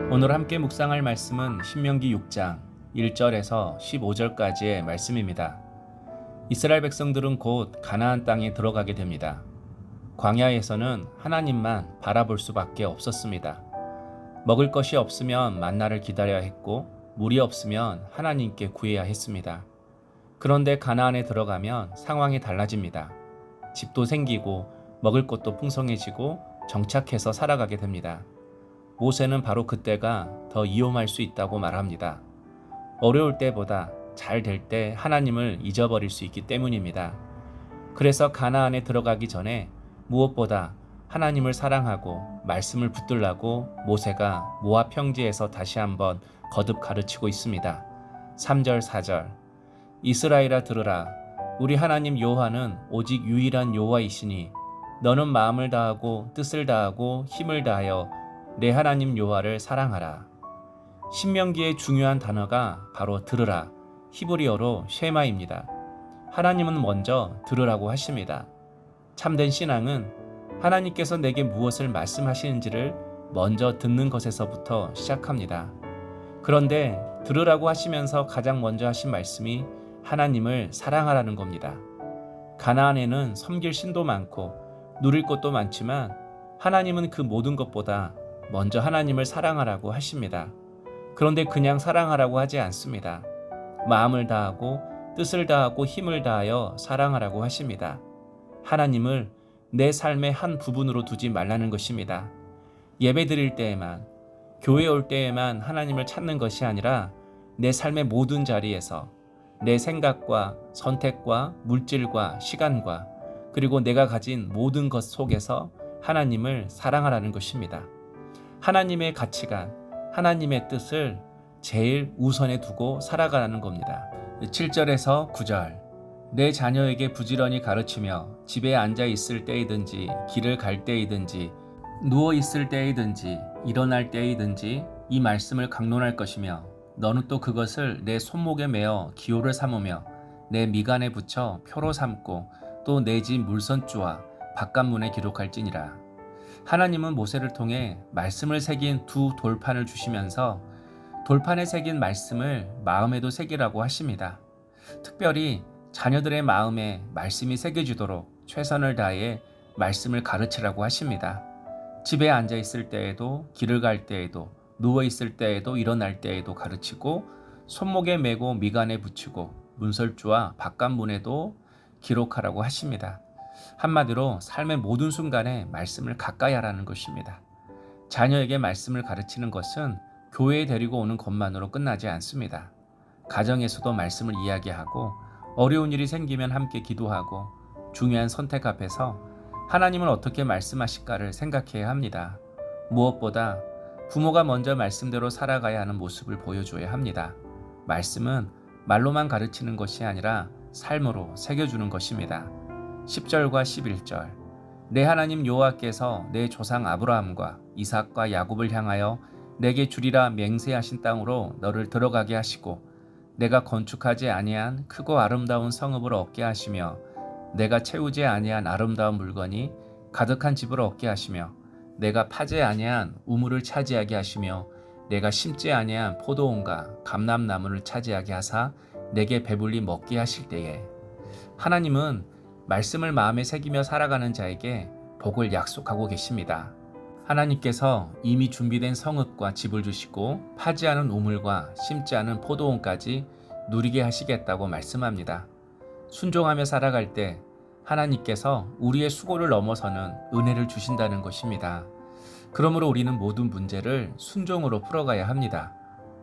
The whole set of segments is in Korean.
오늘 함께 묵상할 말씀은 신명기 6장 1절에서 15절까지의 말씀입니다. 이스라엘 백성들은 곧 가나안 땅에 들어가게 됩니다. 광야에서는 하나님만 바라볼 수밖에 없었습니다. 먹을 것이 없으면 만나를 기다려야 했고 물이 없으면 하나님께 구해야 했습니다. 그런데 가나안에 들어가면 상황이 달라집니다. 집도 생기고 먹을 것도 풍성해지고 정착해서 살아가게 됩니다. 모세는 바로 그때가 더 위험할 수 있다고 말합니다. 어려울 때보다 잘 될 때 하나님을 잊어버릴 수 있기 때문입니다. 그래서 가나안에 들어가기 전에 무엇보다 하나님을 사랑하고 말씀을 붙들라고 모세가 모압 평지에서 다시 한번 거듭 가르치고 있습니다. 3절 4절 이스라엘아 들으라. 우리 하나님 여호와는 오직 유일한 여호와이시니 너는 마음을 다하고 뜻을 다하고 힘을 다하여 내 하나님 여호와를 사랑하라. 신명기의 중요한 단어가 바로 들으라, 히브리어로 쉐마입니다. 하나님은 먼저 들으라고 하십니다. 참된 신앙은 하나님께서 내게 무엇을 말씀하시는지를 먼저 듣는 것에서부터 시작합니다. 그런데 들으라고 하시면서 가장 먼저 하신 말씀이 하나님을 사랑하라는 겁니다. 가나안에는 섬길 신도 많고 누릴 것도 많지만 하나님은 그 모든 것보다 먼저 하나님을 사랑하라고 하십니다. 그런데 그냥 사랑하라고 하지 않습니다. 마음을 다하고 뜻을 다하고 힘을 다하여 사랑하라고 하십니다. 하나님을 내 삶의 한 부분으로 두지 말라는 것입니다. 예배 드릴 때에만, 교회 올 때에만 하나님을 찾는 것이 아니라 내 삶의 모든 자리에서 내 생각과 선택과 물질과 시간과 그리고 내가 가진 모든 것 속에서 하나님을 사랑하라는 것입니다. 하나님의 가치관, 하나님의 뜻을 제일 우선에 두고 살아가라는 겁니다. 7절에서 9절 내 자녀에게 부지런히 가르치며 집에 앉아 있을 때이든지 길을 갈 때이든지 누워 있을 때이든지 일어날 때이든지 이 말씀을 강론할 것이며 너는 또 그것을 내 손목에 매어 기호를 삼으며 내 미간에 붙여 표로 삼고 또 내 집 물선주와 바깥문에 기록할지니라. 하나님은 모세를 통해 말씀을 새긴 두 돌판을 주시면서 돌판에 새긴 말씀을 마음에도 새기라고 하십니다. 특별히 자녀들의 마음에 말씀이 새겨지도록 최선을 다해 말씀을 가르치라고 하십니다. 집에 앉아 있을 때에도 길을 갈 때에도 누워 있을 때에도 일어날 때에도 가르치고 손목에 메고 미간에 붙이고 문설주와 바깥문에도 기록하라고 하십니다. 한마디로 삶의 모든 순간에 말씀을 가까이 하라는 것입니다. 자녀에게 말씀을 가르치는 것은 교회에 데리고 오는 것만으로 끝나지 않습니다. 가정에서도 말씀을 이야기하고 어려운 일이 생기면 함께 기도하고 중요한 선택 앞에서 하나님은 어떻게 말씀하실까를 생각해야 합니다. 무엇보다 부모가 먼저 말씀대로 살아가야 하는 모습을 보여줘야 합니다. 말씀은 말로만 가르치는 것이 아니라 삶으로 새겨주는 것입니다. 10절과 11절 내 하나님 여호와께서 내 조상 아브라함과 이삭과 야곱을 향하여 내게 주리라 맹세하신 땅으로 너를 들어가게 하시고 내가 건축하지 아니한 크고 아름다운 성읍을 얻게 하시며 내가 채우지 아니한 아름다운 물건이 가득한 집을 얻게 하시며 내가 파지 아니한 우물을 차지하게 하시며 내가 심지 아니한 포도원과 감람나무를 차지하게 하사 내게 배불리 먹게 하실 때에 하나님은 말씀을 마음에 새기며 살아가는 자에게 복을 약속하고 계십니다. 하나님께서 이미 준비된 성읍과 집을 주시고 파지 않은 우물과 심지 않은 포도원까지 누리게 하시겠다고 말씀합니다. 순종하며 살아갈 때 하나님께서 우리의 수고를 넘어서는 은혜를 주신다는 것입니다. 그러므로 우리는 모든 문제를 순종으로 풀어가야 합니다.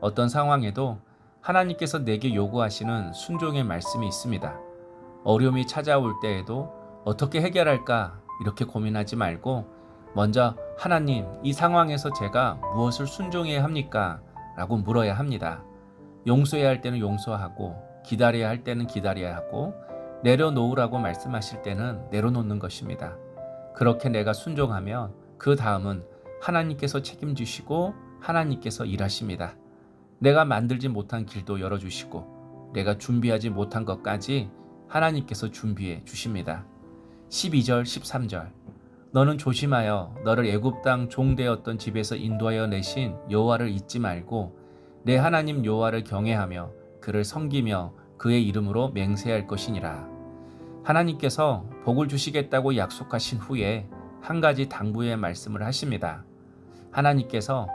어떤 상황에도 하나님께서 내게 요구하시는 순종의 말씀이 있습니다. 어려움이 찾아올 때에도 어떻게 해결할까 이렇게 고민하지 말고 먼저 하나님, 이 상황에서 제가 무엇을 순종해야 합니까? 라고 물어야 합니다. 용서해야 할 때는 용서하고 기다려야 할 때는 기다려야 하고 내려놓으라고 말씀하실 때는 내려놓는 것입니다. 그렇게 내가 순종하면 그 다음은 하나님께서 책임지시고 하나님께서 일하십니다. 내가 만들지 못한 길도 열어주시고 내가 준비하지 못한 것까지 하나님께서 준비해 주십니다. 12절 13절 너는 조심하여 너를 애굽 땅 종되었던 집에서 인도하여 내신 여호와를 잊지 말고 내 하나님 여호와를 경외하며 그를 섬기며 그의 이름으로 맹세할 것이니라. 하나님께서 복을 주시겠다고 약속하신 후에 한 가지 당부의 말씀을 하십니다. 하나님께서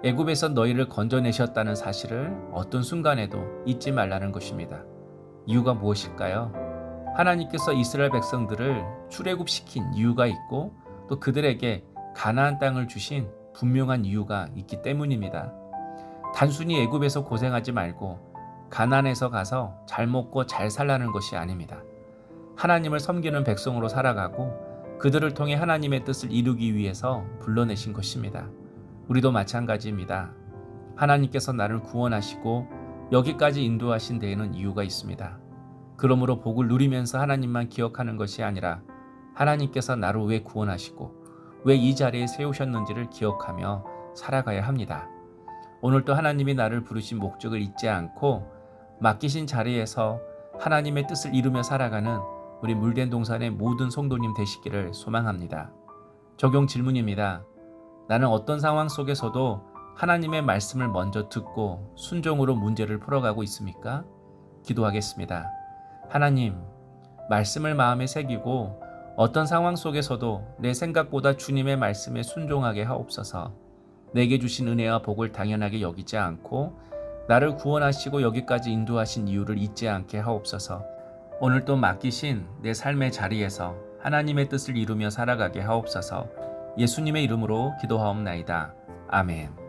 애굽에서 너희를 건져내셨다는 사실을 어떤 순간에도 잊지 말라는 것입니다. 이유가 무엇일까요? 하나님께서 이스라엘 백성들을 출애굽시킨 이유가 있고 또 그들에게 가나안 땅을 주신 분명한 이유가 있기 때문입니다. 단순히 애굽에서 고생하지 말고 가나안에서 가서 잘 먹고 잘 살라는 것이 아닙니다. 하나님을 섬기는 백성으로 살아가고 그들을 통해 하나님의 뜻을 이루기 위해서 불러내신 것입니다. 우리도 마찬가지입니다. 하나님께서 나를 구원하시고 여기까지 인도하신 데에는 이유가 있습니다. 그러므로 복을 누리면서 하나님만 기억하는 것이 아니라 하나님께서 나를 왜 구원하시고 왜 이 자리에 세우셨는지를 기억하며 살아가야 합니다. 오늘도 하나님이 나를 부르신 목적을 잊지 않고 맡기신 자리에서 하나님의 뜻을 이루며 살아가는 우리 물된 동산의 모든 성도님 되시기를 소망합니다. 적용 질문입니다. 나는 어떤 상황 속에서도 하나님의 말씀을 먼저 듣고 순종으로 문제를 풀어가고 있습니까? 기도하겠습니다. 하나님, 말씀을 마음에 새기고 어떤 상황 속에서도 내 생각보다 주님의 말씀에 순종하게 하옵소서. 내게 주신 은혜와 복을 당연하게 여기지 않고 나를 구원하시고 여기까지 인도하신 이유를 잊지 않게 하옵소서. 오늘 또 맡기신 내 삶의 자리에서 하나님의 뜻을 이루며 살아가게 하옵소서. 예수님의 이름으로 기도하옵나이다. 아멘.